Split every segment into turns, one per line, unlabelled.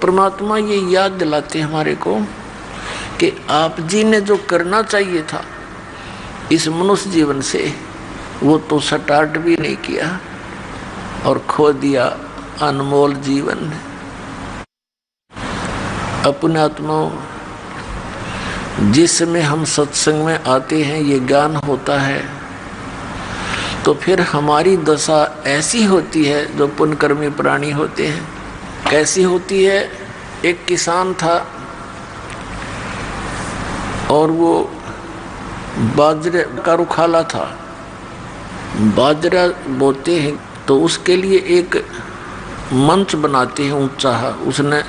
परमात्मा ये याद दिलाते हमारे को कि आप जी ने जो करना चाहिए था इस मनुष्य जीवन से वो तो स्टार्ट भी नहीं किया और खो दिया अनमोल जीवन। अपने आत्माओं, जिस समय हम सत्संग में आते हैं, ये ज्ञान होता है, तो फिर हमारी दशा ऐसी होती है जो पुण्यकर्मी प्राणी होते हैं। कैसी होती है? एक किसान था और वो बाजरे का रुखाला था, बाजरा बोते हैं तो उसके लिए एक मंच बनाते हैं ऊंचा। उसने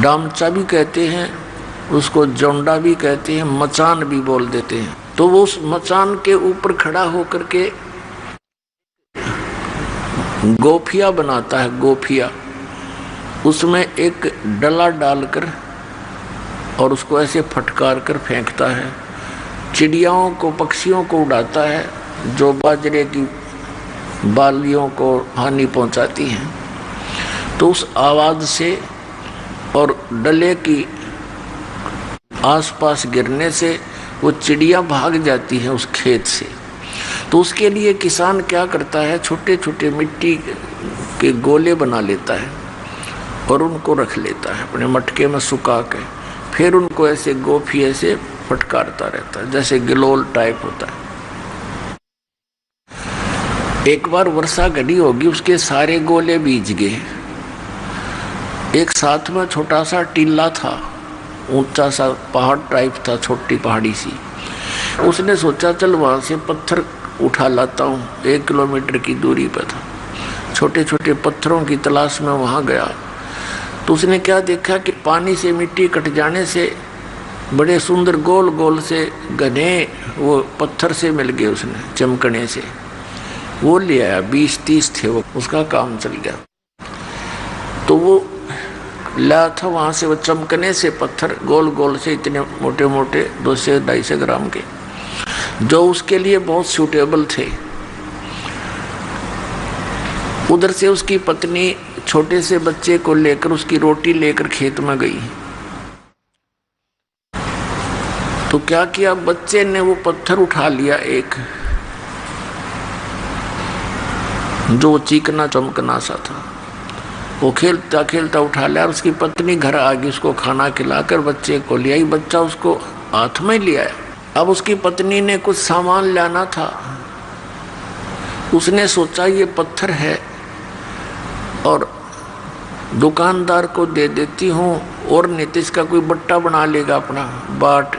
डामचा भी कहते हैं उसको, जोंडा भी कहते हैं, मचान भी बोल देते हैं। तो वो उस मचान के ऊपर खड़ा होकर के गोफिया बनाता है। गोफिया, उसमें एक डला डालकर और उसको ऐसे फटकार कर फेंकता है। चिड़ियाओं को, पक्षियों को उड़ाता है जो बाजरे की बालियों को हानि पहुंचाती हैं। तो उस आवाज़ से और डले की आसपास गिरने से वो चिड़िया भाग जाती है उस खेत से। तो उसके लिए किसान क्या करता है, छोटे छोटे मिट्टी के गोले बना लेता है और उनको रख लेता है अपने मटके में सुखा के। फिर उनको ऐसे गोफिये से फटकारता रहता है, जैसे गिलोल टाइप होता है। एक बार वर्षा घड़ी होगी, उसके सारे गोले भीज गए। एक साथ में छोटा सा टीला था, ऊंचा सा पहाड़ टाइप था, छोटी पहाड़ी सी। उसने सोचा चल वहाँ से पत्थर उठा लाता हूँ। 1 किलोमीटर की दूरी पर था। छोटे छोटे पत्थरों की तलाश में वहाँ गया तो उसने क्या देखा कि पानी से मिट्टी कट जाने से बड़े सुंदर गोल गोल से घने वो पत्थर से मिल गए। उसने चमकने से वो ले आया, 20-30 थे वो, उसका काम चल गया। तो वो लाया था वहाँ से वो चमकने से पत्थर, गोल गोल से, इतने मोटे मोटे 200-250 ग्राम के, जो उसके लिए बहुत सूटेबल थे। उधर से उसकी पत्नी छोटे से बच्चे को लेकर, उसकी रोटी लेकर खेत में गई। तो क्या किया, बच्चे ने वो पत्थर उठा लिया एक, जो चिकना चमकना सा था। वो खेलता खेलता उठा लिया। उसकी पत्नी घर आ गई, उसको खाना खिलाकर बच्चे को ले आई। बच्चा उसको हाथ में ले आया। अब उसकी पत्नी ने कुछ सामान लाना था। उसने सोचा ये पत्थर है और दुकानदार को दे देती हूँ, और नहीं तो इसका कोई बट्टा बना लेगा अपना बाट।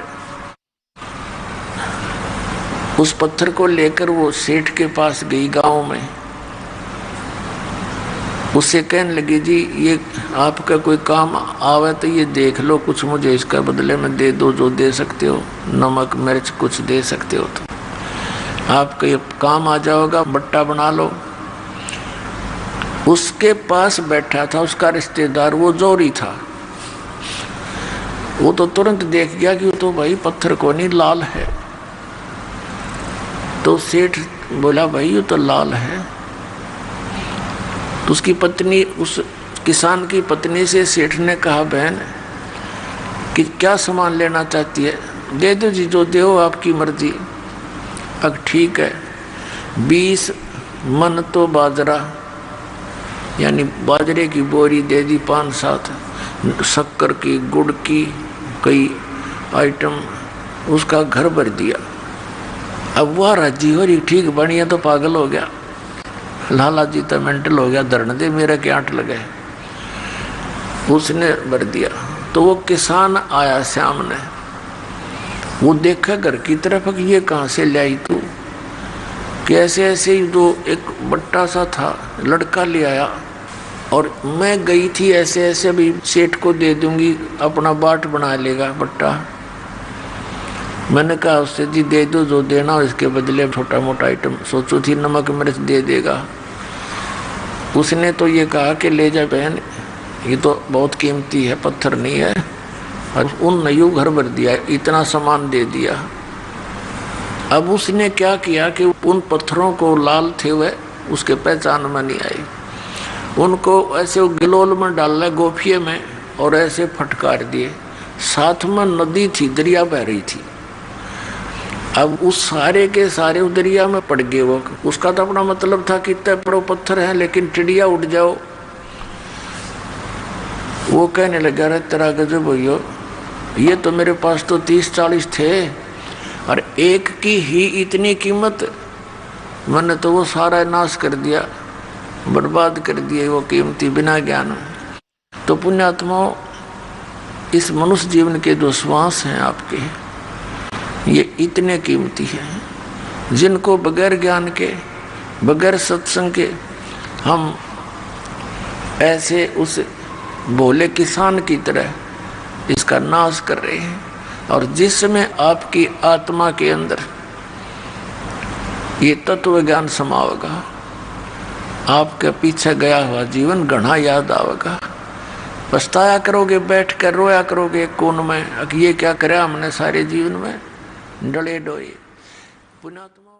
उस पत्थर को लेकर वो सेठ के पास गई गांव में। उससे कहने लगी, जी ये आपका कोई काम आवे तो ये देख लो, कुछ मुझे इसका बदले में दे दो, जो दे सकते हो, नमक मिर्च कुछ दे सकते हो तो आपका ये काम आ जाएगा, बट्टा बना लो। उसके पास बैठा था उसका रिश्तेदार, वो जोरी था। वो तो तुरंत देख गया कि वो तो भाई पत्थर को नहीं, लाल है। तो सेठ बोला, भाई ये तो लाल है। तो उसकी पत्नी, उस किसान की पत्नी से सेठ ने कहा, बहन कि क्या सामान लेना चाहती है, दे दो जी, जो दो आपकी मर्जी। अब ठीक है, 20 मन तो बाजरा, यानी बाजरे की बोरी दे दी, 5-7 शक्कर की, गुड़ की, कई आइटम, उसका घर भर दिया। अब वह राजी हो रही, ठीक बढ़िया, तो पागल हो गया, लाला जी तो मेंटल हो गया, धरने दे मेरा क्या आट लगे। उसने भर दिया। तो वो किसान आया सामने, वो देखा घर की तरफ कि ये कहाँ से लाई तू, कि ऐसे ऐसे ही दो, एक बट्टा सा था, लड़का ले आया और मैं गई थी ऐसे ऐसे, भी सेठ को दे दूंगी, अपना बाट बना लेगा बट्टा। मैंने कहा उससे, जी दे दो जो देना, और इसके बदले छोटा मोटा आइटम सोचो थी, नमक मिर्च दे देगा। उसने तो ये कहा कि ले जा बहन, ये तो बहुत कीमती है, पत्थर नहीं है। और उन नयू घर भर दिया, इतना सामान दे दिया। अब उसने क्या किया कि उन पत्थरों को लाल थे वह उसके पहचान में नहीं आई। उनको ऐसे गिलोल में डाल गोफिये में और ऐसे फटकार दिए। साथ में नदी थी, दरिया बह रही थी। अब उस सारे के सारे उस दरिया में पड़ गए वो। उसका तो अपना मतलब था कि इतने बड़े पत्थर हैं लेकिन टिड्डिया उड़ जाओ। वो कहने लगा, अरे तेरा गजब भैया, ये तो मेरे पास तो 30-40 थे और एक की ही इतनी कीमत, मैंने तो वो सारा नाश कर दिया, बर्बाद कर दिए वो कीमती बिना ज्ञान। तो पुण्यात्माओं, इस मनुष्य जीवन के जो श्वास हैं आपके, ये इतने कीमती हैं जिनको बगैर ज्ञान के, बगैर सत्संग के हम ऐसे उस भोले किसान की तरह इसका नाश कर रहे हैं। और जिसमें आपकी आत्मा के अंदर ये तत्व ज्ञान समावेगा, आपके पीछे गया हुआ जीवन घना याद आवेगा। पछताया करोगे, बैठ कर रोया करोगे कोन में, ये क्या करे हमने सारे जीवन में, डले डोए। पुण्यात्मा